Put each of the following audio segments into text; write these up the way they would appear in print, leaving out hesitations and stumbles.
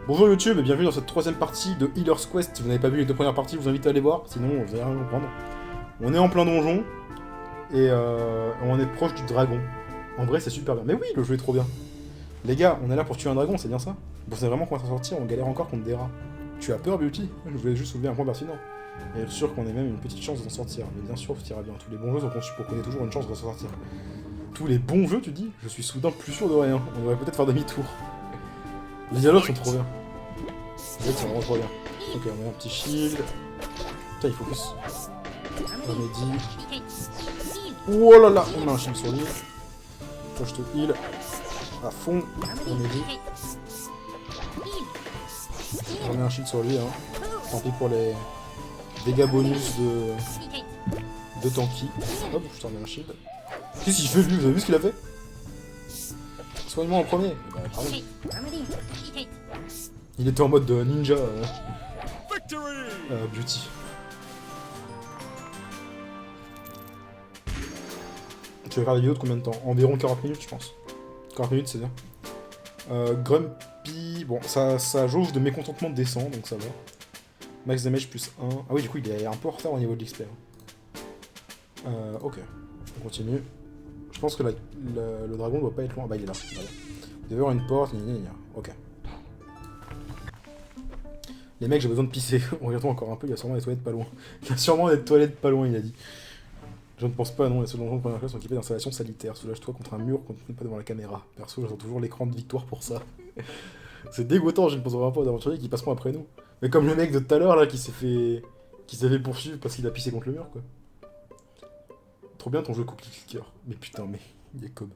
Bonjour YouTube et bienvenue dans cette troisième partie de Healer's Quest. Si vous n'avez pas vu les deux premières parties, je vous invite à aller voir, sinon vous allez rien comprendre. On est en plein donjon et on est proche du dragon. En vrai, c'est super bien. Mais oui, le jeu est trop bien. Les gars, on est là pour tuer un dragon, c'est bien ça? Vous savez vraiment qu'on va s'en sortir, on galère encore contre des rats. Tu as peur, Beauty? Je voulais juste soulever un point pertinent. Et être sûr qu'on ait même une petite chance de s'en sortir. Mais bien sûr, tout ira bien. Tous les bons jeux sont conçus pour qu'on ait toujours une chance de s'en sortir. Tous les bons jeux, tu dis? Je suis soudain plus sûr de rien. On devrait peut-être faire demi-tour. Les dialogues sont trop bien. Les dialogues sont vraiment trop bien. Ok, on met un petit shield. Putain, il focus. Remedy. Oh là là, on a un shield sur lui. Toi, je te heal. À fond. Remedy. On met un shield sur lui, hein. Tant pis pour les dégâts bonus de Tanky. Hop, je t'en mets un shield. Qu'est-ce qu'il fait lui? Vous avez vu ce qu'il a fait? Soigne-moi en premier. Bah, pardon. Il était en mode ninja. Beauty. Tu vas faire des vidéos de combien de temps? Environ 40 minutes, je pense. 40 minutes, c'est bien. Grumpy. Bon, ça jauge de mécontentement descend, donc ça va. Max damage plus 1. Ah oui, du coup, il est un peu en retard au niveau de l'XP. Ok. On continue. Je pense que le dragon doit pas être loin. Ah bah, il est là. Voilà. Vous devez avoir une porte. Ok. Les mecs, j'ai besoin de pisser. Regardons encore un peu, il y a sûrement des toilettes pas loin. Il y a sûrement des toilettes pas loin, il a dit. Je ne pense pas, non, les seuls donjons de première classe sont équipés d'installations sanitaires. Soulage-toi contre un mur, continue pas devant la caméra. Perso, j'attends toujours l'écran de victoire pour ça. C'est dégoûtant, je ne pense vraiment pas aux aventuriers qui passeront après nous. Mais comme le mec de tout à l'heure, là, qui s'est fait poursuivre parce qu'il a pissé contre le mur, quoi. Trop bien ton jeu cookie clicker. Mais putain, mais il est comme.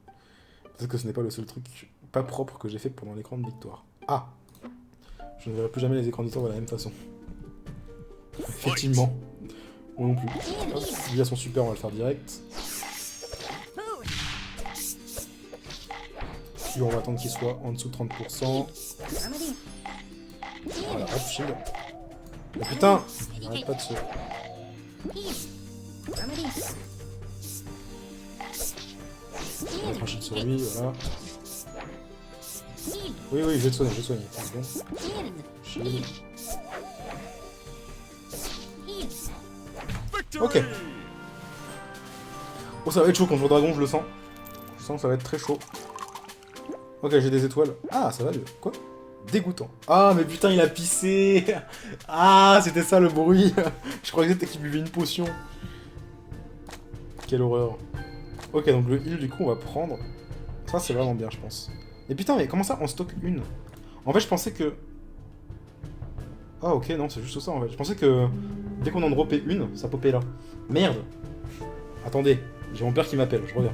Peut-être que ce n'est pas le seul truc pas propre que j'ai fait pendant l'écran de victoire. Ah! Je ne verrai plus jamais les écrans de victoire de la même façon. Effectivement. Moi non plus. Hop, les sont super, on va le faire direct. Puis on va attendre qu'il soit en dessous de 30%. Voilà, hop, shield. Oh putain! Arrête pas de se... On va mettre un shield sur lui, voilà. Oui, je vais te soigner, c'est bon. Shield. Ok. Oh, ça va être chaud contre le dragon, je le sens. Je sens que ça va être très chaud. Ok, j'ai des étoiles. Ah, ça va mieux. Quoi? Dégoûtant. Ah, mais putain, il a pissé. Ah, c'était ça le bruit. Je croyais que c'était qu'il buvait une potion. Quelle horreur. Ok, donc le heal, du coup, on va prendre. Ça, c'est vraiment bien, je pense. Mais putain, mais comment ça, on stocke une? En fait, je pensais que... Ah, ok, non, c'est juste ça, en fait. Je pensais que dès qu'on en dropait une, ça popait là. Merde. Attendez, j'ai mon père qui m'appelle, je reviens.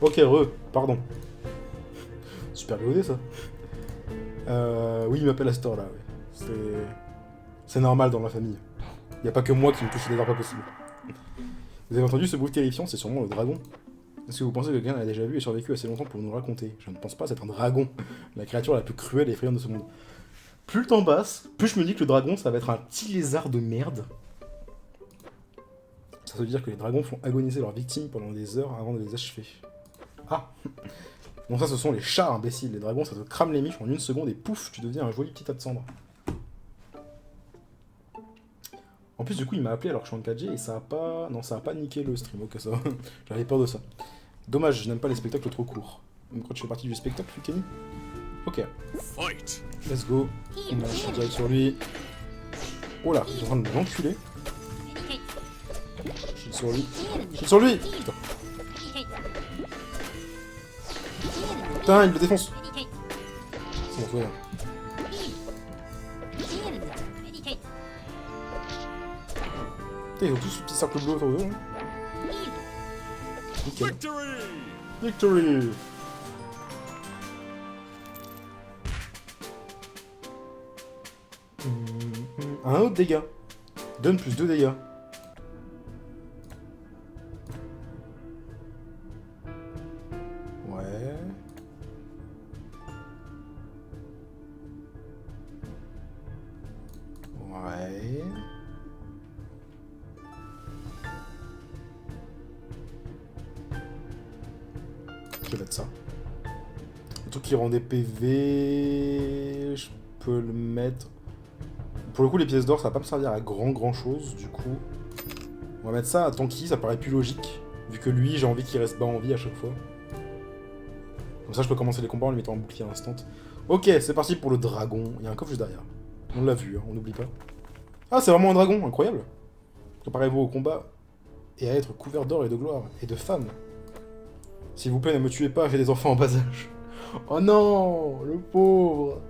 Ok, pardon. Super BOD ça. Oui, il m'appelle à cette heure-là, ouais. C'est normal dans la famille. Y a pas que moi qui me touche des arts pas possibles. Vous avez entendu ce bruit terrifiant? C'est sûrement le dragon. Est-ce que vous pensez que quelqu'un l'a déjà vu et survécu assez longtemps pour nous le raconter? Je ne pense pas, c'est un dragon. La créature la plus cruelle et effrayante de ce monde. Plus le temps passe, plus je me dis que le dragon, ça va être un petit lézard de merde. Ça veut dire que les dragons font agoniser leurs victimes pendant des heures avant de les achever. Ah! Non, ça, ce sont les chats imbéciles. Les dragons, ça te crame les miches en une seconde et pouf, tu deviens un joli petit tas de cendres. En plus, du coup, il m'a appelé alors que je suis en 4G et ça a pas... Non, ça a pas niqué le stream, ok, ça va. J'avais peur de ça. Dommage, je n'aime pas les spectacles trop courts. Même quand tu fais partie du spectacle, Kenny. Ok. Let's go. On lâche un direct sur lui. Oh là, il est en train de l'enculer. Je suis sur lui. Je suis sur lui. Putain. Putain, il le défonce. C'est bon, tout va bien. Putain, ils ont tous ce petit cercle bleu autour d'eux. Nickel. Victory. Un autre dégât. Donne plus 2 dégâts. Ouais. Ouais. Je vais mettre ça. Le truc qui rend des PV... Je peux le mettre... Pour le coup, les pièces d'or, ça va pas me servir à grand chose, du coup. On va mettre ça à Tanky, ça paraît plus logique. Vu que lui, j'ai envie qu'il reste bas en vie à chaque fois. Comme ça, je peux commencer les combats en le mettant en bouclier instant. Ok, c'est parti pour le dragon. Il y a un coffre juste derrière. On l'a vu, hein, on n'oublie pas. Ah, c'est vraiment un dragon, incroyable. Préparez-vous au combat et à être couvert d'or et de gloire et de femmes. S'il vous plaît, ne me tuez pas, j'ai des enfants en bas âge. Oh non, le pauvre.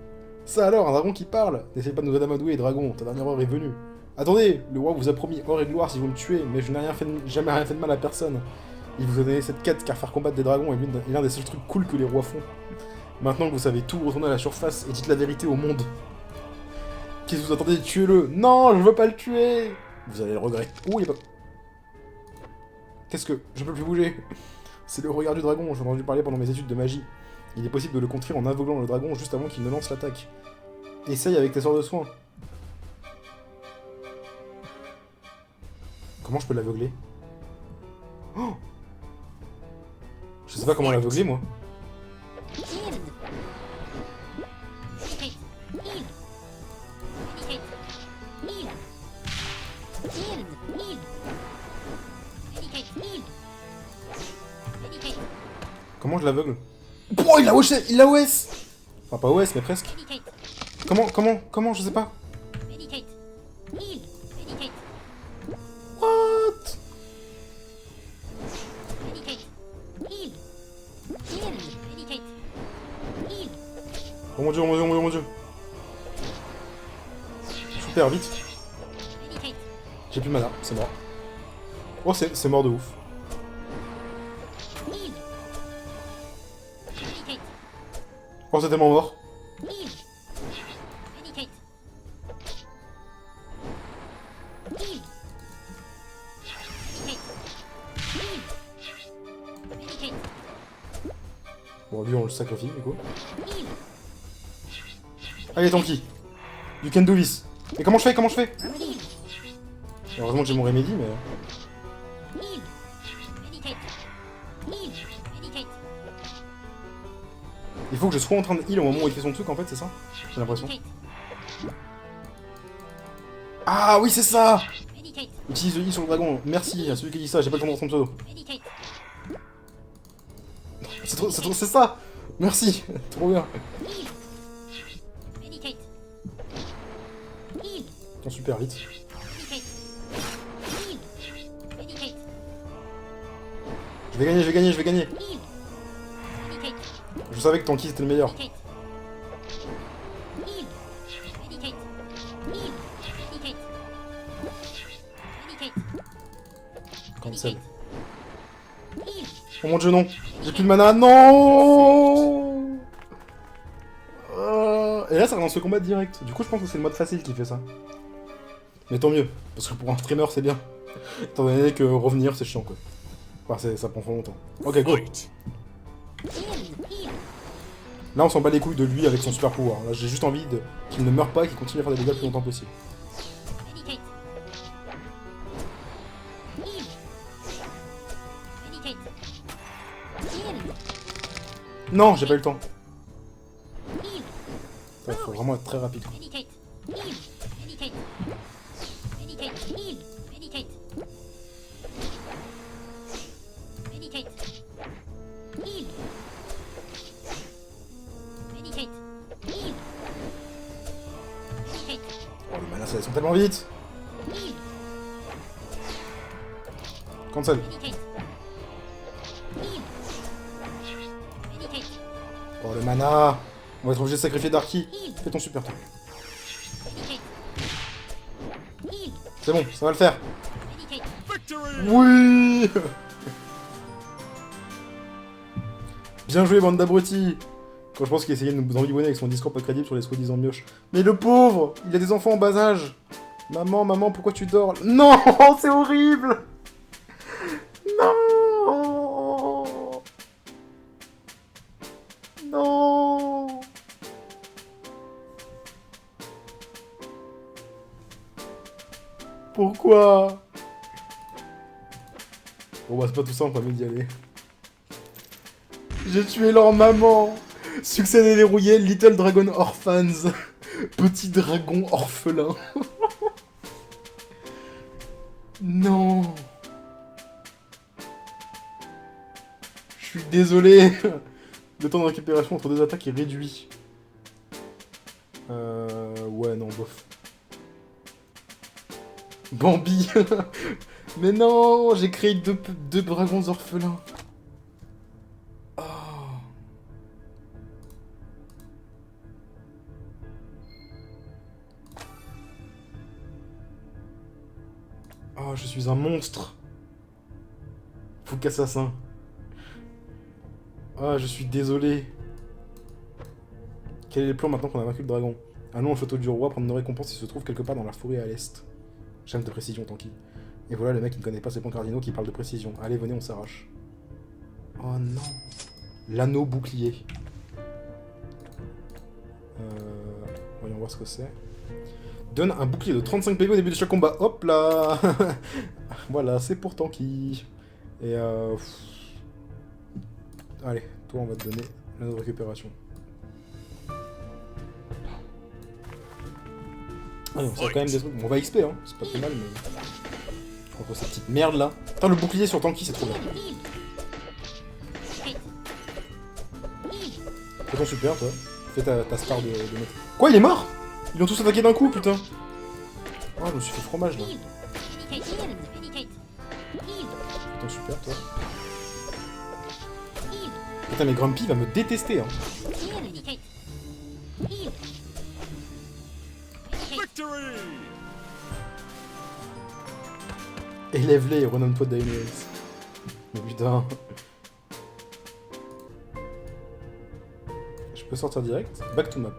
Ça alors, un dragon qui parle. N'essayez pas de nous amadouer, dragon, ta dernière heure est venue. Attendez, le roi vous a promis or et gloire si vous me tuez, mais je n'ai jamais rien fait de mal à personne. Il vous a donné cette quête car faire combattre des dragons est l'un des seuls trucs cool que les rois font. Maintenant que vous savez tout, retournez à la surface et dites la vérité au monde. Qu'est-ce que vous attendez? Tuez-le! Non, je veux pas le tuer! Vous allez le regretter. Oh, il est pas... Qu'est-ce que... Je peux plus bouger. C'est le regard du dragon, j'ai entendu parler pendant mes études de magie. Il est possible de le contrer en aveuglant le dragon juste avant qu'il ne lance l'attaque. Essaye avec tes sorts de soin. Comment je peux l'aveugler? Oh, je sais pas comment l'aveugler, moi. Comment je l'aveugle? Oh, il l'a OS! Il l'a OS! Enfin, pas OS, mais presque. Comment, je sais pas. What? Oh mon dieu, oh mon dieu, oh mon dieu, oh mon dieu. Super, vite. J'ai plus de mana, c'est mort. Oh, c'est mort de ouf. Oh, c'est tellement mort. Bon, lui, on le sacrifie, du coup. Allez, Tanky. You can do this. Mais comment je fais? Comment je fais? Heureusement que j'ai mon remédie, mais... Il faut que je sois en train de heal au moment où il fait son truc, en fait, c'est ça? J'ai l'impression. Ah oui, c'est ça! Utilise le heal sur le dragon. Merci à celui qui dit ça, j'ai pas le temps de son pseudo. C'est ça! Merci! Trop bien! Attends, super vite. Je vais gagner, je vais gagner, je vais gagner! Je savais que Tanky c'était le meilleur. Cancel. Oh mon dieu, non! J'ai plus de mana, non! Et là, ça relance le combat direct. Du coup, je pense que c'est le mode facile qui fait ça. Mais tant mieux, parce que pour un streamer, c'est bien. Étant donné que revenir, c'est chiant, quoi. Enfin, ça prend trop longtemps. Ok, go! Là, on s'en bat les couilles de lui avec son super pouvoir. Là, j'ai juste envie qu'il ne meure pas et qu'il continue à faire des dégâts le plus longtemps possible. Non, j'ai pas eu le temps. Il faut vraiment être très rapide. Oh, le mana, ça descend tellement vite. Cancel. Oh, le mana. On va être obligé de sacrifier Darky. Fais ton super, toi. C'est bon, ça va le faire. Oui. Bien joué, bande d'abrutis. Quand je pense qu'il essayait de nous environner avec son discours pas crédible sur les soi-disant mioches. Mais le pauvre, il a des enfants en bas âge. Maman, maman, pourquoi tu dors? Non, c'est horrible. Non. Non. Pourquoi? Bon bah c'est pas tout ça, on va mieux d'y aller. J'ai tué leur maman. Succès déverrouillé, Little Dragon Orphans. Petit dragon orphelin. Non. Je suis désolé. Le temps de récupération entre deux attaques est réduit. Ouais, non, bof. Bambi. Mais non, j'ai créé deux dragons orphelins. Oh. Oh, je suis un monstre. Fouc assassin. Ah, je suis désolé. Quel est le plan maintenant qu'on a vaincu le dragon? Allons au château du roi prendre nos récompenses qui se trouve quelque part dans la forêt à l'est. J'aime de précision, Tanky. Et voilà le mec qui ne connaît pas ses plans cardinaux qui parle de précision. Allez, venez, on s'arrache. Oh non. L'anneau bouclier. Voyons voir ce que c'est. Donne un bouclier de 35 PV au début de chaque combat. Hop là. Voilà, c'est pour Tanky. Et allez, toi on va te donner l'anneau de récupération. Ah non, ça a quand même des trucs. Bon, on va XP, hein. C'est pas très mal, mais... Contre cette petite merde là. Putain, le bouclier sur Tanky, c'est trop bien. Fais ton super, toi. Fais ta star de maître. Quoi, il est mort? Ils l'ont tous attaqué d'un coup, putain. Oh, je me suis fait fromage là. Fais ton super, toi. Putain, mais Grumpy va me détester, hein. Élève-les et renomme-toi Daenerys. Mais putain. Je peux sortir direct. Back to map.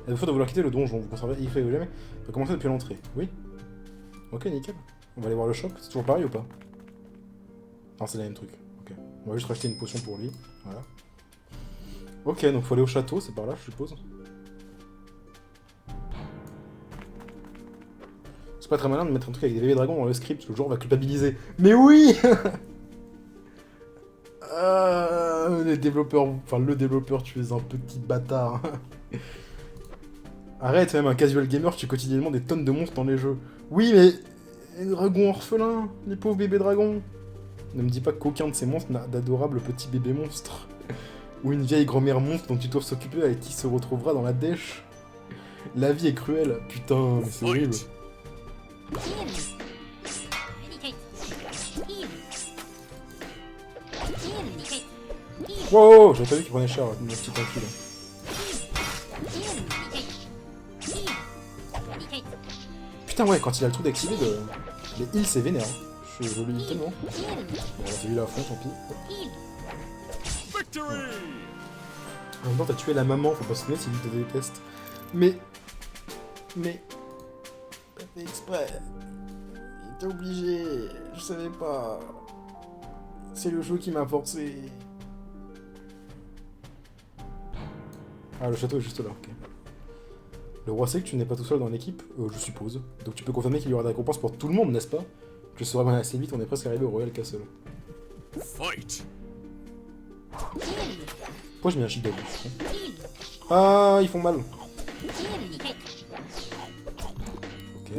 À défaut de vouloir quitter le donjon, vous conservez Y ou jamais. On peut commencer depuis l'entrée. Oui. Ok, nickel. On va aller voir le shop. C'est toujours pareil ou pas? Non, c'est le même truc. Ok. On va juste racheter une potion pour lui. Voilà. Ok, donc faut aller au château, c'est par là, je suppose. C'est pas très malin de mettre un truc avec des bébés dragons dans le script, parce que le joueur va culpabiliser. Mais oui. Les développeurs... Enfin, le développeur, tu es un petit bâtard. Arrête, même un casual gamer, tu tues quotidiennement des tonnes de monstres dans les jeux. Oui, mais... Les dragons orphelins, les pauvres bébés dragons. Ne me dis pas qu'aucun de ces monstres n'a d'adorables petits bébés monstres. Ou une vieille grand-mère monstre dont tu dois s'occuper avec qui se retrouvera dans la dèche. La vie est cruelle. Putain, mais c'est horrible. Wow, j'avais pas vu qu'il prenait cher, mon petit Tanky là. Putain, ouais, quand il a le truc d'activer, les heals c'est vénère. Je le dis tellement. Bon, celui-là à fond, tant pis. En même temps, t'as tué la maman, faut pas se souvenir s'il te déteste. Mais. T'as fait exprès. Il était obligé. Je savais pas. C'est le jeu qui m'a forcé. Ah, le château est juste là, ok. Le roi sait que tu n'es pas tout seul dans l'équipe, je suppose. Donc tu peux confirmer qu'il y aura des récompenses pour tout le monde, n'est-ce pas? Je saurai bien assez vite, on est presque arrivé au Royal Castle. Fight. Pourquoi j'ai mis un shield à bouche? Ah, ils font mal. Ok.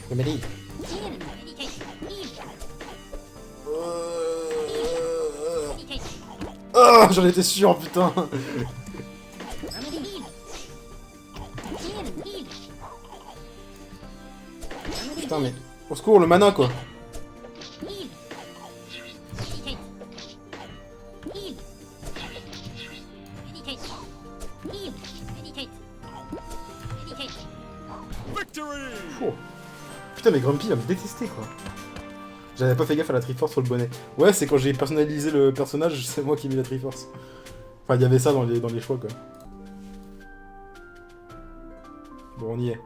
Remedy. Ah, j'en étais sûr, putain. Putain, mais... Au secours, le mana, quoi. Oh. Putain, mais Grumpy va me détester, quoi. J'avais pas fait gaffe à la Triforce sur le bonnet. Ouais, c'est quand j'ai personnalisé le personnage, c'est moi qui ai mis la Triforce. Enfin, il y avait ça dans les choix, quoi. Bon, on y est.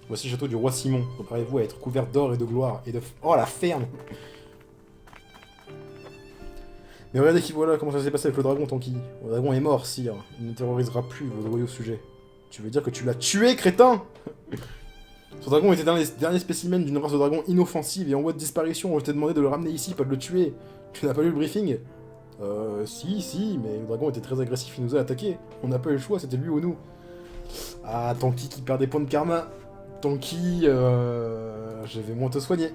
Voici le château du roi Simon. Préparez-vous à être couvert d'or et de gloire et de... Oh, la ferme. Mais regardez qui voilà comment ça s'est passé avec le dragon, Tanky. Le dragon est mort, sire. Il ne terrorisera plus vos loyaux sujets. Tu veux dire que tu l'as tué, crétin? Ce dragon était un des derniers spécimens d'une race de dragons inoffensive et en voie de disparition. Je t'ai demandé de le ramener ici, pas de le tuer. Tu n'as pas lu le briefing? Si, mais le dragon était très agressif, il nous a attaqués. On n'a pas eu le choix, c'était lui ou nous. Ah, Tanky qui perd des points de karma. Tanky, je vais moins te soigner.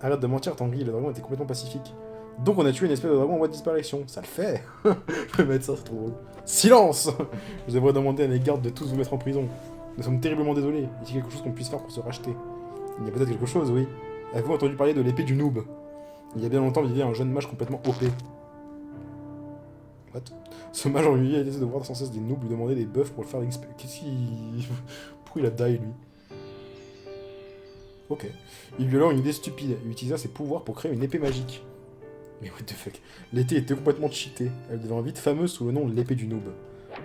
Arrête de mentir, Tanky, le dragon était complètement pacifique. Donc on a tué une espèce de dragon en voie de disparition. Ça le fait. Je vais mettre ça, c'est trop drôle. Silence. Je devrais demander à mes gardes de tous vous mettre en prison. Nous sommes terriblement désolés. Y a-t-il quelque chose qu'on puisse faire pour se racheter? Il y a peut-être quelque chose, oui. Avez-vous entendu parler de l'épée du noob? Il y a bien longtemps vivait un jeune mage complètement OP. What? Ce mage en lui a essayé de voir sans cesse des noobs lui demander des buffs pour le faire XP. Qu'est-ce qu'il... Pourquoi il a die, lui? Ok. Il eut alors une idée stupide. Il utilisa ses pouvoirs pour créer une épée magique. Mais what the fuck? L'épée était complètement cheatée. Elle devint vite fameuse sous le nom de l'épée du noob.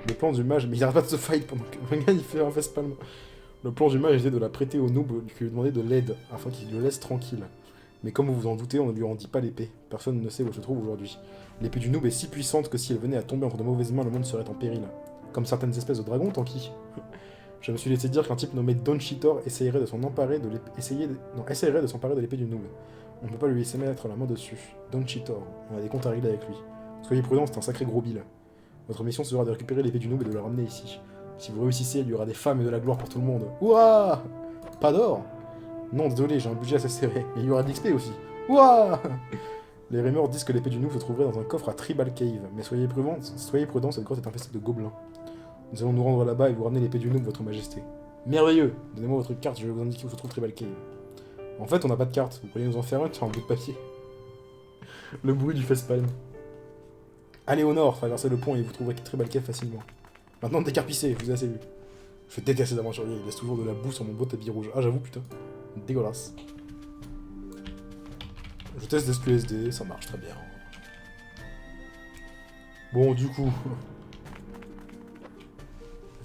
Le plan du mage... Mais il arrête pas de se fight pendant que... Regarde, il fait un facepalm. Le plan du mage était de la prêter au noob qui lui demandait de l'aide, afin qu'il le laisse tranquille. Mais comme vous vous en doutez, on ne lui rendit pas l'épée. Personne ne sait où elle se trouve aujourd'hui. L'épée du noob est si puissante que si elle venait à tomber entre de mauvaises mains, le monde serait en péril. Comme certaines espèces de dragons, Tanky. Je me suis laissé dire qu'un type nommé Don Cheetor essayerait de s'emparer de l'épée du noob. On ne peut pas lui laisser mettre la main dessus. Don Cheetor, on a des comptes à régler avec lui. Soyez prudents, c'est un sacré gros bill. Votre mission sera de récupérer l'épée du noob et de la ramener ici. Si vous réussissez, il y aura des femmes et de la gloire pour tout le monde. Ouah! Pas d'or? Non, désolé, j'ai un budget assez serré. Mais il y aura de l'XP aussi. Ouah! Les rumeurs disent que l'épée du noob se trouverait dans un coffre à Tribal Cave. Mais soyez prudents, cette grotte est infestée de gobelins. Nous allons nous rendre là-bas et vous ramener l'épée du noob, votre majesté. Merveilleux! Donnez-moi votre carte, je vais vous indiquer où se trouve Tribal Cave. En fait, on n'a pas de carte. Vous pourriez nous en faire un sur un bout de papier. Le bruit du facepalm. Allez au nord, traversez le pont et vous trouverez Tribal Cave facilement. Maintenant, décarpissez, je vous ai assez vu. Je déteste ces aventuriers, ils laissent toujours de la boue sur mon beau tapis rouge. Ah, j'avoue, putain. Dégueulasse. Je teste des SQSD, ça marche très bien. Bon, du coup...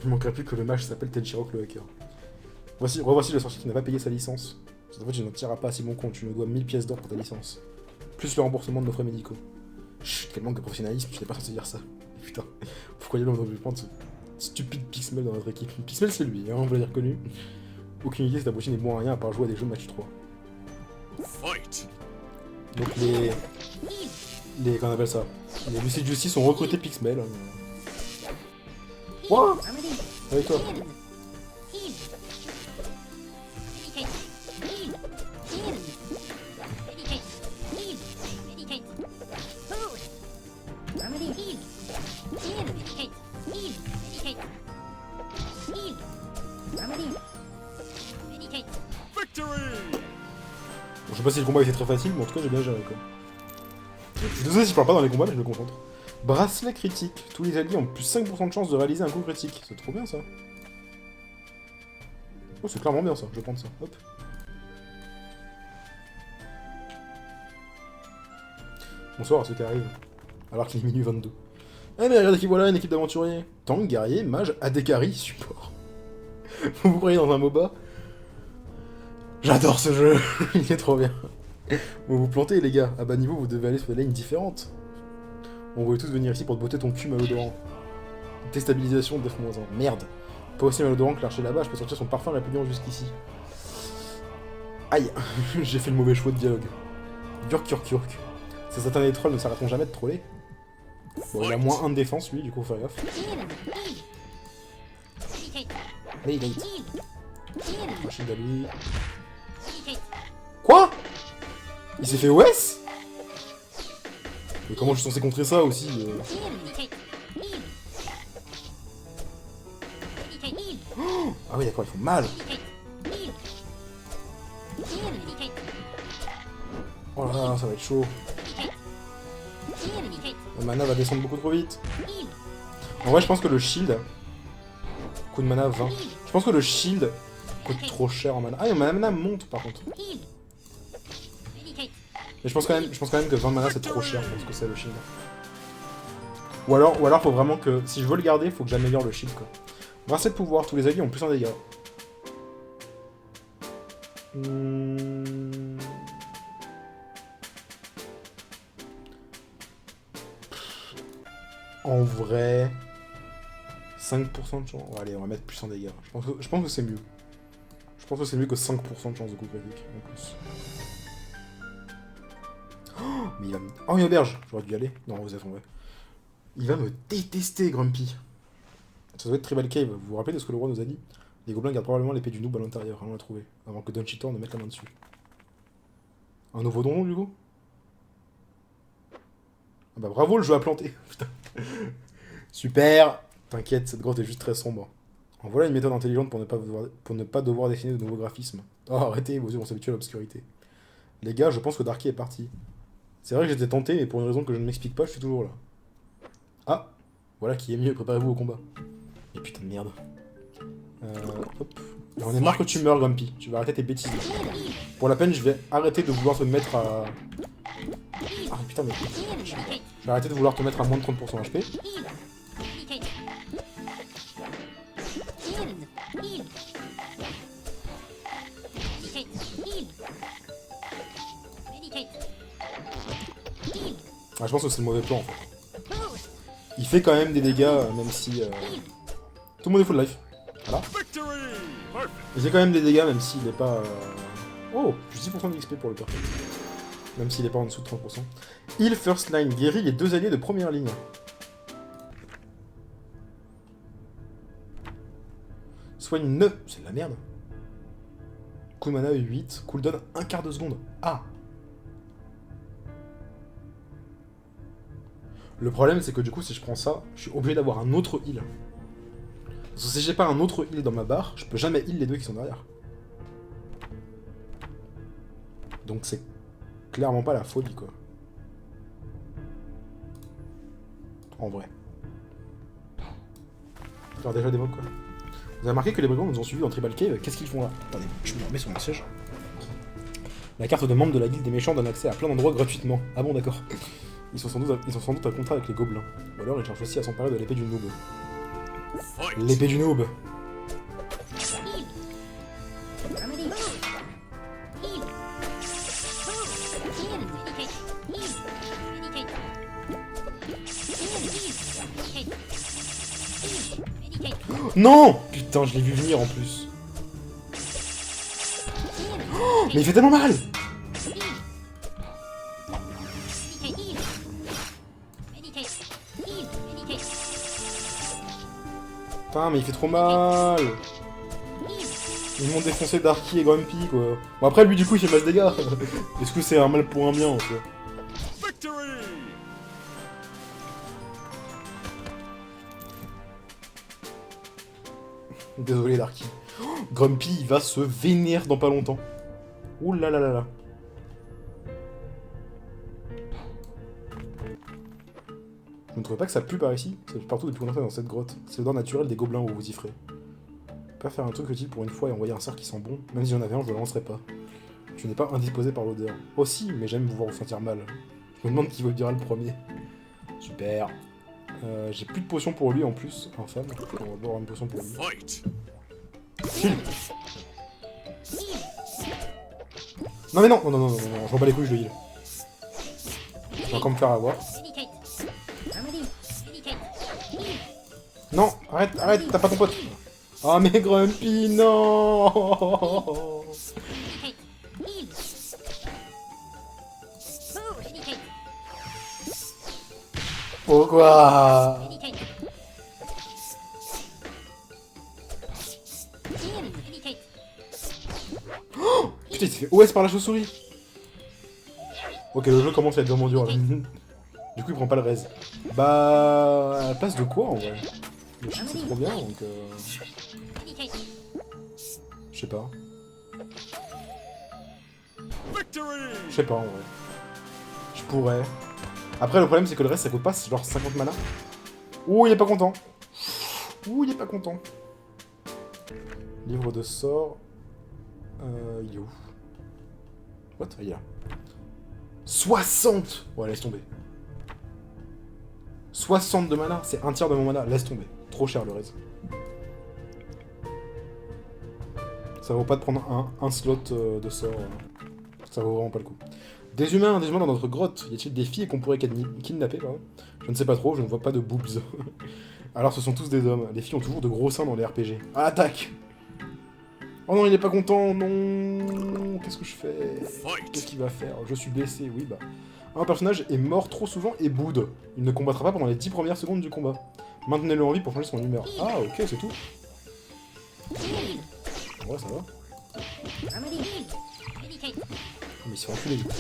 Il manquerait plus que le mage s'appelle Tenshiro le hacker. Revoici le sorcier qui n'a pas payé sa licence. En fait, je n'en tirerai pas à si bon compte, tu me dois 1000 pièces d'or pour ta licence. Plus le remboursement de nos frais médicaux. Chut, quel manque de professionnalisme, je n'ai pas censé dire ça. Putain, pourquoi il a envie de prendre ce stupide Pixmel dans notre équipe? Pixmel, c'est lui, hein, on va dire reconnu. Aucune idée si ta bottine est bon à rien à part jouer à des jeux de match 3. Donc qu'on appelle ça? Les Lucid Justice ont recruté Pixmel. Quoi? Avec toi. Je sais pas si le combat était très facile, mais en tout cas j'ai bien géré quoi. Je suis désolé si je parle pas dans les combats, mais je me concentre. Bracelet critique. Tous les alliés ont plus 5% de chance de réaliser un coup critique. C'est trop bien ça. Oh, c'est clairement bien ça, je vais prendre ça. Hop. Bonsoir à ceux qui arrivent. Alors qu'il est minuit 22. Eh mais regardez qui voilà, une équipe d'aventuriers. Tank, guerrier, mage, Adekari, support. Vous croyez dans un MOBA? J'adore ce jeu. Il est trop bien. Vous vous plantez les gars. À bas niveau, vous devez aller sur des lignes différentes. On voulait tous venir ici pour te botter ton cul malodorant. Déstabilisation de Def-1. Merde. Pas aussi malodorant que l'archer là-bas, je peux sortir son parfum répugnant jusqu'ici. Aïe. J'ai fait le mauvais choix de dialogue. Durk. Ces satanés trolls ne s'arrêteront jamais de troller. Bon, il a moins 1 de défense lui, du coup, faut faire gaffe. Medicate. Un shield à lui. Quoi? Il s'est fait OS? Mais comment je suis censé contrer ça aussi Oh ah oui d'accord, ils font mal. Oh là là, ça va être chaud. Le mana va descendre beaucoup trop vite. En vrai, je pense que le shield... Coup de mana 20. Je pense que le shield coûte trop cher en mana. Ah, ma mana monte par contre. Mais je pense quand même que 20 mana c'est trop cher pour ce que c'est le shield. Ou alors faut vraiment que... Si je veux le garder, faut que j'améliore le shield quoi. Bracelet de pouvoir, tous les alliés ont plus un dégât. En vrai... 5% de chance... Oh, allez, on va mettre plus en dégâts. Je pense que c'est mieux. Je pense que c'est mieux que 5% de chance de coup critique, en plus. Oh, mais il va me... Oh, une auberge. J'aurais dû y aller. Non, vous êtes en vrai. Il va me détester, Grumpy. Ça doit être Tribal Cave. Vous vous rappelez de ce que le roi nous a dit? Les gobelins gardent probablement l'épée du noob à l'intérieur, on l'a trouvé. Avant que Donchitor ne mette la main dessus. Un nouveau donjon, du coup? Ah bah bravo, le jeu a planté. Putain. Super. T'inquiète, cette grotte est juste très sombre. En voilà une méthode intelligente pour ne pas devoir dessiner de nouveaux graphismes. Oh, arrêtez, vos yeux vont s'habituer à l'obscurité. Les gars, je pense que Darky est parti. C'est vrai que j'étais tenté, mais pour une raison que je ne m'explique pas, je suis toujours là. Ah, voilà qui est mieux, préparez-vous au combat. Et putain de merde. Hop. J'en ai marre que tu meurs, Grumpy. Tu vas arrêter tes bêtises. Pour la peine, je vais arrêter de vouloir te mettre à... Ah putain, mais... Je vais arrêter de vouloir te mettre à moins de 30% HP. Ah, je pense que c'est le mauvais plan en fait. Il fait quand même des dégâts, même si... Tout le monde est full life. Voilà. Il fait quand même des dégâts, même s'il n'est pas... Oh, plus 10% de XP pour le perfect. Même s'il n'est pas en dessous de 30%. Heal first line, guérit les deux alliés de première ligne. Soigne 9, c'est de la merde. Coup de mana 8, cooldown 1/4 de seconde. Ah. Le problème c'est que du coup si je prends ça, je suis obligé d'avoir un autre heal. Parce que si j'ai pas un autre heal dans ma barre, je peux jamais heal les deux qui sont derrière. Donc c'est clairement pas la folie quoi. En vrai. Alors déjà des mobs quoi. Vous avez remarqué que les brigands nous ont suivis dans Tribal Cave, qu'est-ce qu'ils font là? Attendez, je me remets sur mon siège. La carte de membre de la guilde des méchants donne accès à plein d'endroits gratuitement. Ah bon d'accord. Ils sont sans doute à contrat avec les gobelins. Ou alors ils cherchent aussi à s'emparer de l'épée du noob. L'épée du noob. Non! Putain, je l'ai vu venir en plus. Oh, mais il fait tellement mal! Putain, mais il fait trop mal! Ils m'ont défoncé Darky et Grumpy, quoi. Bon, après, lui, du coup, il fait masse dégâts. Est-ce que c'est un mal pour un bien, en fait? Désolé, Darky. Oh, Grumpy, il va se vénérer dans pas longtemps. Ouh là là là là. Vous ne trouvez pas que ça pue par ici? C'est partout depuis qu'on est dans cette grotte. C'est l'odeur naturelle des gobelins où vous y ferez. Pas faire un truc utile pour une fois et envoyer un sort qui sent bon. Même si j'en avais un, je le lancerai pas. Tu n'es pas indisposé par l'odeur. Aussi, mais j'aime vous voir vous sentir mal. Je me demande qui vous le dira le premier. Super. J'ai plus de potions pour lui en plus, infâme. On va boire une potion pour lui. Non mais non, non, non, non, non, non, je m'en bats les couilles, je le heal. Je vais encore me faire avoir. Non, arrête, arrête, t'as pas ton pote. Oh mais Grumpy, non. Pourquoi? Putain, il s'est fait OS par la chauve-souris. Ok, le jeu commence à être vraiment dur là. Du coup, il prend pas le raise. Bah... à la place de quoi en vrai? Le shield c'est trop bien donc... Je sais pas. Je sais pas en vrai. Je pourrais. Après, le problème c'est que le reste ça coûte pas, c'est genre 50 mana. Ouh, il est pas content. Ouh, il est pas content. Livre de sort. Il est où? What? Il est là. 60! Ouais, laisse tomber. 60 de mana, c'est un tiers de mon mana, laisse tomber. Trop cher le raise. Ça vaut pas de prendre un slot de sort. Ça vaut vraiment pas le coup. Des humains dans notre grotte. Y a-t-il des filles qu'on pourrait kidnapper, pardon? Je ne sais pas trop, je ne vois pas de boobs. Alors ce sont tous des hommes. Les filles ont toujours de gros seins dans les RPG. Ah, attaque! Oh non, il est pas content, non. Qu'est-ce que je fais? Qu'est-ce qu'il va faire? Je suis blessé, oui, bah... Un personnage est mort trop souvent et boude. Il ne combattra pas pendant les 10 premières secondes du combat. Maintenez-le en vie pour changer son humeur. Ah, ok, c'est tout. Ouais, ça va. Mais il se fait enculer, du coup.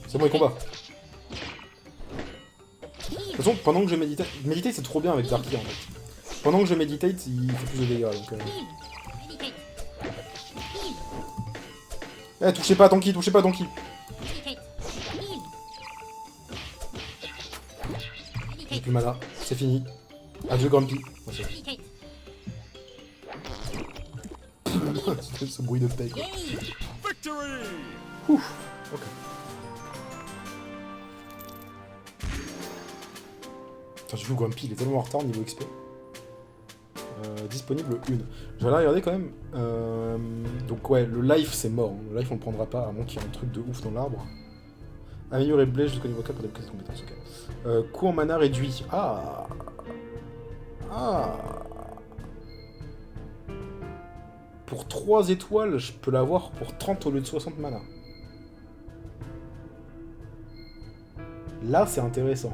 C'est bon, il combat. De toute façon, pendant que je méditate... Méditate, c'est trop bien avec Darky, en fait. Pendant que je méditate, il fait plus de dégâts, donc... Eh, touchez pas à Donkey, touchez pas à Donkey. J'ai plus mana, c'est fini. Adieu Grumpy. C'est ce bruit de peg. Ouf, ok. Putain, du coup Grumpy il est tellement en retard niveau XP. Disponible une. Je vais aller regarder quand même. Donc ouais, le life c'est mort. Hein. Le life on le prendra pas, à moins qu'il y ait un truc de ouf dans l'arbre. Améliorer Blaze jusqu'au niveau 4 pour débloquer ses compétences, ok. Coût en mana réduit. Ah. Ah. Pour 3 étoiles, je peux l'avoir pour 30 au lieu de 60 mana. Là, c'est intéressant.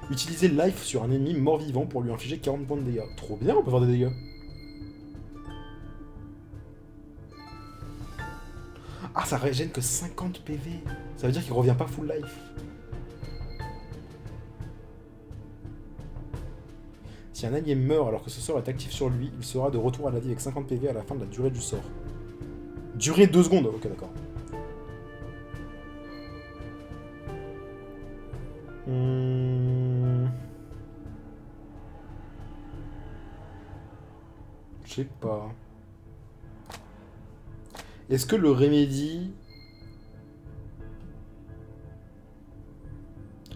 Utiliser life sur un ennemi mort-vivant pour lui infliger 40 points de dégâts. Trop bien, on peut faire des dégâts. Ah, ça régène que 50 PV. Ça veut dire qu'il revient pas full life. Si un allié meurt alors que ce sort est actif sur lui, il sera de retour à la vie avec 50 PV à la fin de la durée du sort. Durée 2 secondes. Ok, d'accord. Je sais pas. Est-ce que le Remedy...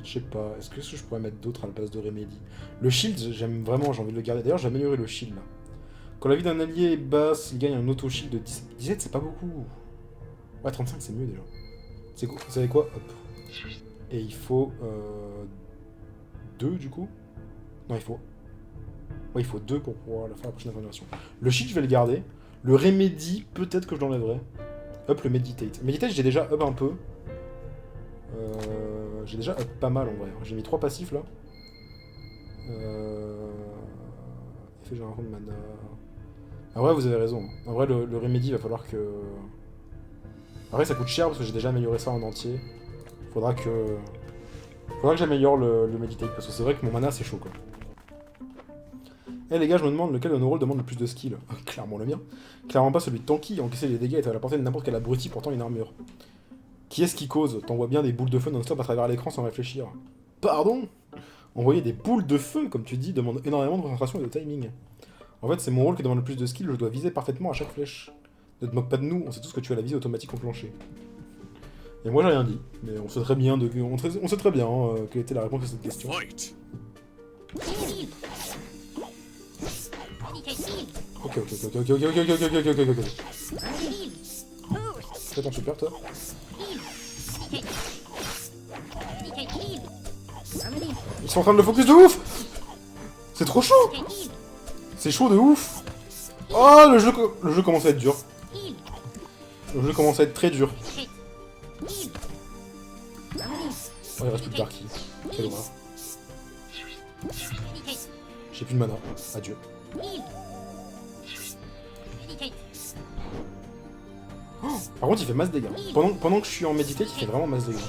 Je sais pas. Est-ce que je pourrais mettre d'autres à la place de Remedy? Le shield, j'aime vraiment, j'ai envie de le garder. D'ailleurs, j'ai amélioré le shield, là. Quand la vie d'un allié est basse, il gagne un auto-shield de 17. 17, c'est pas beaucoup. Ouais, 35, c'est mieux, déjà. C'est quoi? Vous savez quoi? Hop. Et il faut... 2, du coup? Non, il faut... Ouais, il faut 2 pour pouvoir faire la prochaine information. Le shield, je vais le garder. Le Remedy, peut-être que je l'enlèverai. Up le Meditate. Meditate, j'ai déjà up un peu. J'ai déjà up pas mal en vrai. J'ai mis 3 passifs là. Effet génération de mana. En vrai, vous avez raison. En vrai, le Remedy, il va falloir que... Après, ça coûte cher parce que j'ai déjà amélioré ça en entier. Faudra que j'améliore le Meditate parce que c'est vrai que mon mana c'est chaud quoi. Eh les gars, je me demande lequel de nos rôles demande le plus de skill. Clairement le mien. Clairement pas celui de Tanky, encaisser les dégâts est à la portée de n'importe quel abruti portant une armure. Qui est-ce qui cause? T'envoies bien des boules de feu non-stop à travers l'écran sans réfléchir. Pardon? Envoyer des boules de feu, comme tu dis, demande énormément de concentration et de timing. En fait, c'est mon rôle qui demande le plus de skill, je dois viser parfaitement à chaque flèche. Ne te moque pas de nous, on sait tous que tu as la visée automatique au plancher. Et moi j'ai rien dit, mais on sait très bien quelle était la réponse à cette question. Ok. Fais ton super toi. Ils sont en train de le focus de ouf. C'est trop chaud. C'est chaud de ouf. Oh, le jeu commence à être dur. Le jeu commence à être très dur. Oh, il reste plus de Darky. Quelle horreur. J'ai plus de mana. Adieu. Par contre, il fait masse dégâts. Pendant que je suis en médité, il fait vraiment masse dégâts.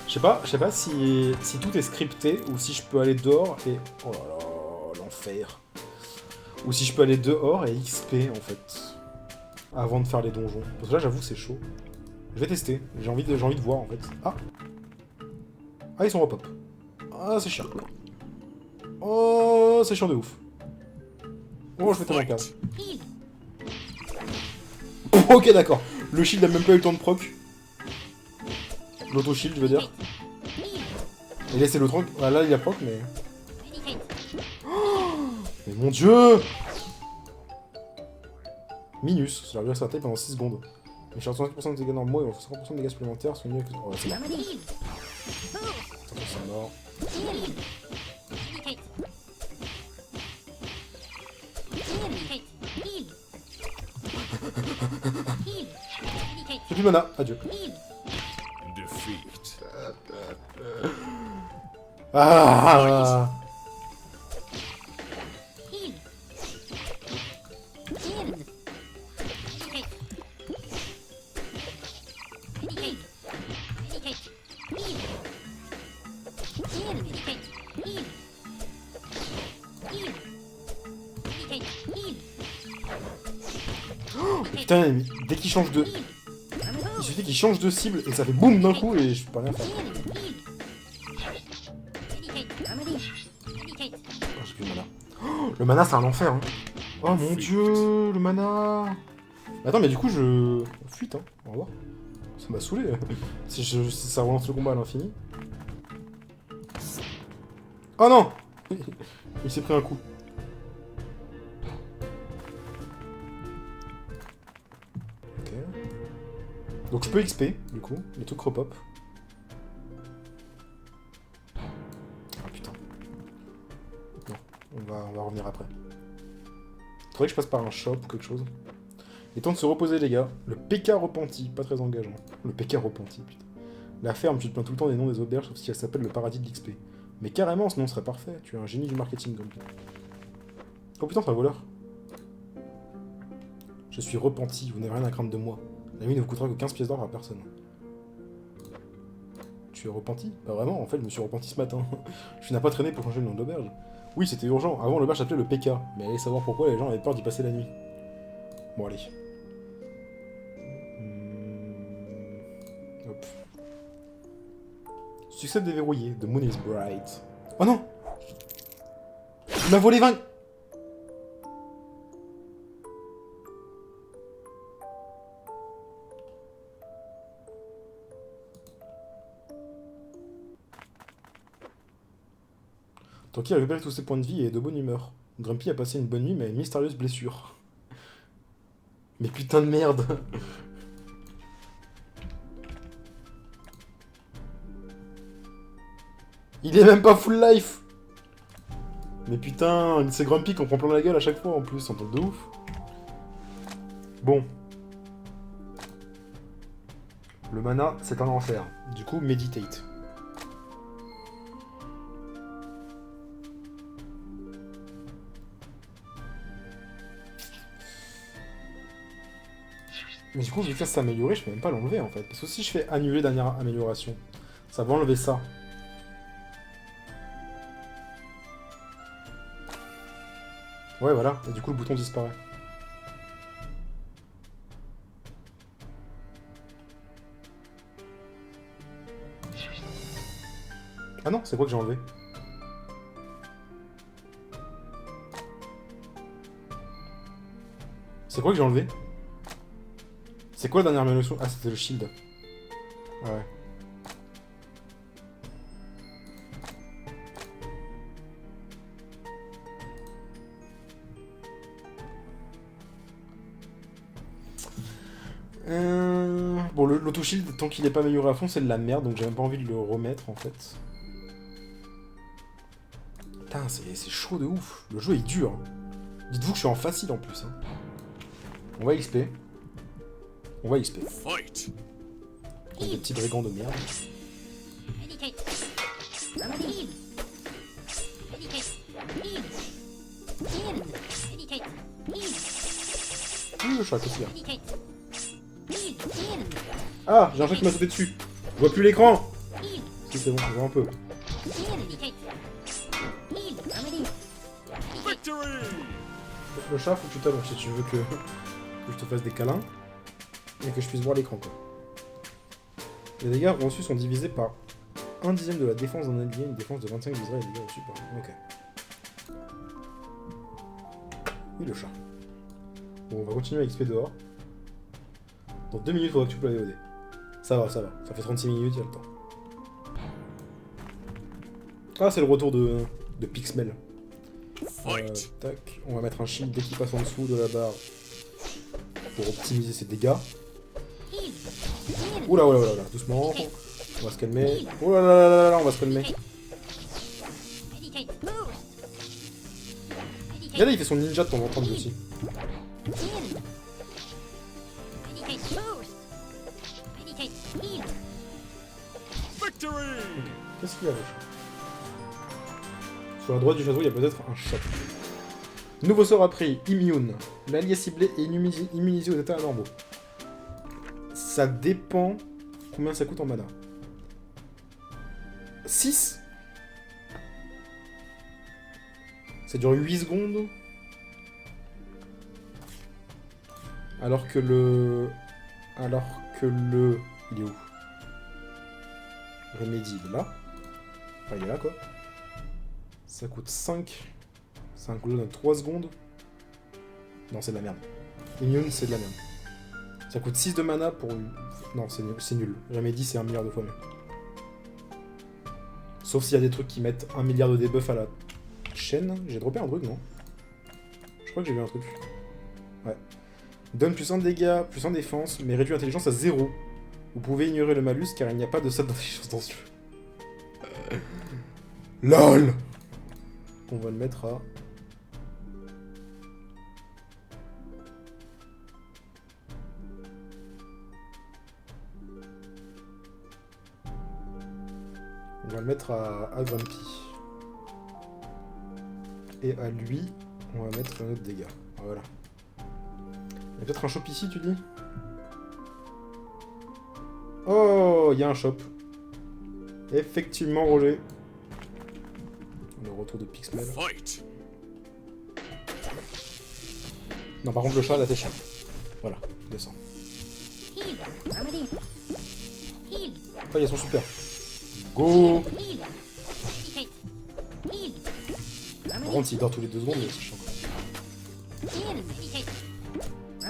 Je sais pas si tout est scripté ou si je peux aller dehors et... Oh là là, l'enfer. Ou si je peux aller dehors et XP en fait. Avant de faire les donjons. Parce que là, j'avoue, c'est chaud. Je vais tester. J'ai envie de voir en fait. Ah. Ah, ils sont repop. Ah, c'est chiant. Oh, c'est chiant de ouf. Oh, je vais tellement perdre. Ok, d'accord. Le shield a même pas eu le temps de proc. L'auto-shield, je veux dire. Et laissez le truc. Ah, là, il a proc, mais... Oh, mais mon dieu! Minus, ça revient sur la taille pendant 6 secondes. Mais je suis à 65% de dégâts normaux et on fait 50% de dégâts supplémentaires, sont mieux que... Oh, c'est mort. C'est mort. J'ai plus de mana, adieu. Ah! Putain, dès qu'il change de... Il suffit qu'il change de cible et ça fait boum d'un coup et je peux rien faire. Oh, j'ai plus de mana. Oh, le mana c'est un enfer hein. Oh mon dieu, le mana. Attends mais du coup je... Fuite hein, au revoir. Ça m'a saoulé. Si ça relance le combat à l'infini. Oh non. Il s'est pris un coup. Donc je peux XP, du coup, les trucs repop. Ah putain. Non, on va revenir après. Faudrait que je passe par un shop ou quelque chose. Il est temps de se reposer les gars. Le PK repenti, pas très engageant. Le PK repenti, putain. La ferme, tu te plains tout le temps des noms des auberges, sauf si elle s'appelle le paradis de l'XP. Mais carrément, ce nom serait parfait. Tu es un génie du marketing comme toi. Oh putain, c'est un voleur. Je suis repenti, vous n'avez rien à craindre de moi. La nuit ne vous coûtera que 15 pièces d'or par personne. Tu es repenti? Pas vraiment, en fait, je me suis repenti ce matin. Je n'ai pas traîné pour changer le nom de l'auberge. Oui, c'était urgent. Avant, l'auberge s'appelait le PK. Mais allez savoir pourquoi les gens avaient peur d'y passer la nuit. Bon, allez. Hop. Succès déverrouillé. The moon is bright. Oh non! Il m'a volé 20! Toki a récupéré tous ses points de vie et est de bonne humeur. Grumpy a passé une bonne nuit mais a une mystérieuse blessure. Mais putain de merde! Il est même pas full life! Mais putain, c'est Grumpy qu'on prend plein la gueule à chaque fois en plus, en tant que de ouf. Bon. Le mana, c'est un enfer. Du coup, meditate. Mais du coup, vu que ça s'est amélioré, je peux même pas l'enlever en fait. Parce que si je fais annuler dernière amélioration, ça va enlever ça. Ouais, voilà. Et du coup, le bouton disparaît. Ah non, c'est quoi que j'ai enlevé? C'est quoi que j'ai enlevé? C'est quoi la dernière amélioration? Ah, c'était le shield. Ouais. Bon, l'auto-shield, tant qu'il n'est pas amélioré à fond, c'est de la merde, donc j'ai même pas envie de le remettre, en fait. Putain, c'est chaud de ouf. Le jeu est dur. Dites-vous que je suis en facile, en plus. Hein. On va XP. On va XP. Des petits brigands de merde. Ouh, le chat, qu'est-ce qu'il y a? Ah, j'ai un chat qui m'a sauté dessus. Je vois plus l'écran. Si, c'est bon, je vois un peu. Le chat, faut que tu t'allonges si tu veux que je te fasse des câlins et que je puisse voir l'écran, quoi. Les dégâts reçus sont divisés par 1/10 de la défense d'un allié, une défense de 25 diviserait les dégâts reçus par... Ok. Oui, le chat. Bon, on va continuer à XP dehors. Dans 2 minutes, il faudra que tu peux la VOD. Ça va, ça va. Ça fait 36 minutes, il y a le temps. Ah, c'est le retour de Pixmel. Tac. On va mettre un shield dès qu'il passe en dessous de la barre pour optimiser ses dégâts. Oula, oula, oula, oula, doucement. On va se calmer. Oula, là, là, là, là, on va se calmer. Regardez, il fait son ninja de temps en temps, lui aussi. Qu'est-ce qu'il y a, le chat? Sur la droite du château, il y a peut-être un chat. Nouveau sort appris, Immune. L'allié ciblé est immunisé aux états anormaux. Ça dépend combien ça coûte en mana. 6. Ça dure 8 secondes. Alors que le... Il est où? Remedy, il est là. Enfin, il est là, quoi. Ça coûte 5. C'est un cooldown de 3 secondes. Non, c'est de la merde. Immune, c'est de la merde. Ça coûte 6 de mana pour... Non, c'est nul. Remedy, c'est 1 milliard de fois mieux. Sauf s'il y a des trucs qui mettent 1 milliard de debuff à la chaîne. J'ai droppé un truc, non? Je crois que j'ai vu un truc. Ouais. Donne plus 1 de dégâts, plus 1 défense, mais réduit l'intelligence à 0. Vous pouvez ignorer le malus car il n'y a pas de stat d'intelligence dans ce jeu. LOL. On va le mettre à... On va le mettre à Grumpy. Et à lui, on va mettre un autre dégât. Voilà. Il y a peut-être un shop ici, tu dis? Oh, il y a un shop. Effectivement, Roger. Le retour de Pixmel. Non, par contre, le chat, là, t'es chiant. Voilà, descend. Ah, il y a son super. Go! Par contre, s'il dort tous les 2 secondes, c'est chiant.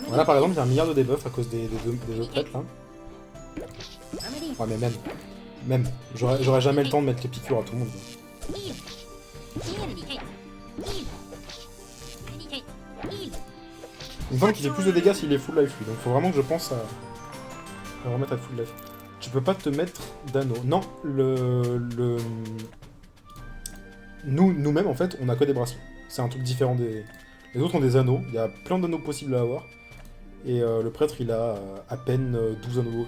Voilà, par exemple, il y a 1 milliard de debuff à cause des deux prêtres, là. Ouais, mais même, j'aurais jamais le temps de mettre les piqûres à tout le monde. Il me semble qu'il fait plus de dégâts s'il est full life, lui. Donc faut vraiment que je pense à le remettre à full life. Tu peux pas te mettre d'anneau. Non, Nous-mêmes, en fait, on a que des bracelets. C'est un truc différent des... Les autres ont des anneaux. Il y a plein d'anneaux possibles à avoir. Et le prêtre, il a à peine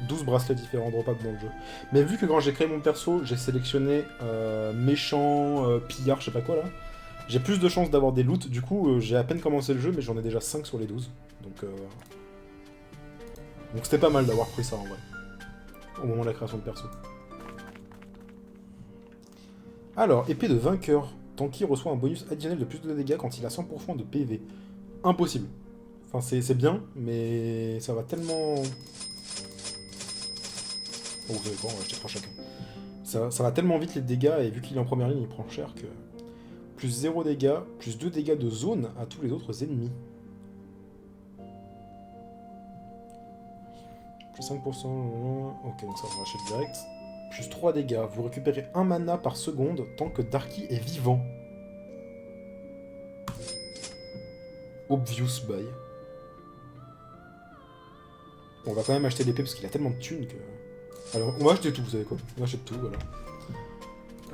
12 bracelets différents dropables dans le jeu. Mais vu que quand j'ai créé mon perso, j'ai sélectionné méchant, pillard, je sais pas quoi là, j'ai plus de chances d'avoir des loots. Du coup, j'ai à peine commencé le jeu, mais j'en ai déjà 5 sur les 12. Donc c'était pas mal d'avoir pris ça en vrai. Au moment de la création de perso. Alors, épée de vainqueur. Tanky reçoit un bonus additionnel de plus de dégâts quand il a 100% de PV. Impossible. Enfin, c'est bien, mais ça va tellement... Oh, vous savez quoi, on va acheter 3 chacun. Ça va tellement vite les dégâts, et vu qu'il est en première ligne, il prend cher que... Plus 0 dégâts, plus 2 dégâts de zone à tous les autres ennemis. Plus 5%... Ok, donc ça, on va acheter direct. Plus 3 dégâts. Vous récupérez 1 mana par seconde tant que Darky est vivant. Obvious buy. On va quand même acheter l'épée parce qu'il a tellement de thunes que... Alors, on va acheter tout, vous savez quoi. On achète tout, voilà.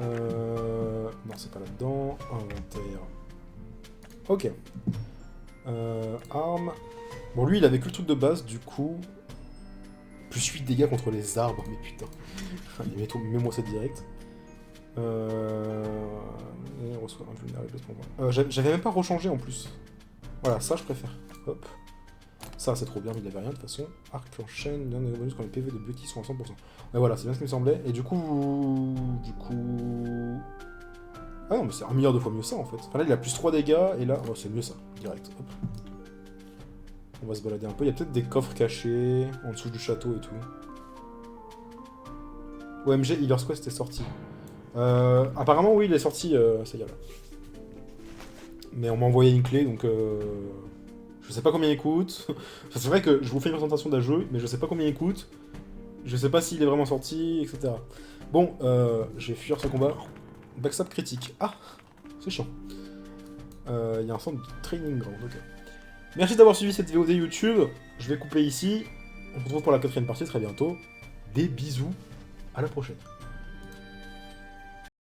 Non, c'est pas là-dedans. Inventaire. Ok. Arme. Bon, lui, il avait que le truc de base, du coup... Plus 8 dégâts contre les arbres, mais putain. Mets-moi ça direct. Et on reçoit un vulnérable j'avais même pas rechangé en plus. Voilà, ça je préfère. Hop. Ça c'est trop bien, mais il avait rien de toute façon. Arc en chaîne, donne des bonus quand les PV de Bucky sont à 100%. Ouais, voilà, c'est bien ce qui me semblait. Et du coup. Ah non, mais c'est un milliard de fois mieux ça en fait. Enfin là il a plus 3 dégâts, et là, oh, c'est mieux ça, direct. Hop. On va se balader un peu. Il y a peut-être des coffres cachés en dessous du château et tout. OMG, Healer's Quest est sorti. Apparemment, oui, il est sorti, ça y est là. Mais on m'a envoyé une clé, donc je sais pas combien il coûte. Enfin, c'est vrai que je vous fais une présentation d'un jeu, mais je sais pas combien il coûte. Je sais pas s'il est vraiment sorti, etc. Bon, je vais fuir ce combat. Backstab critique. Ah, c'est chiant. Il y a un centre de training ground, ok. Merci d'avoir suivi cette VOD YouTube. Je vais couper ici. On se retrouve pour la 4ème partie très bientôt. Des bisous. À la prochaine.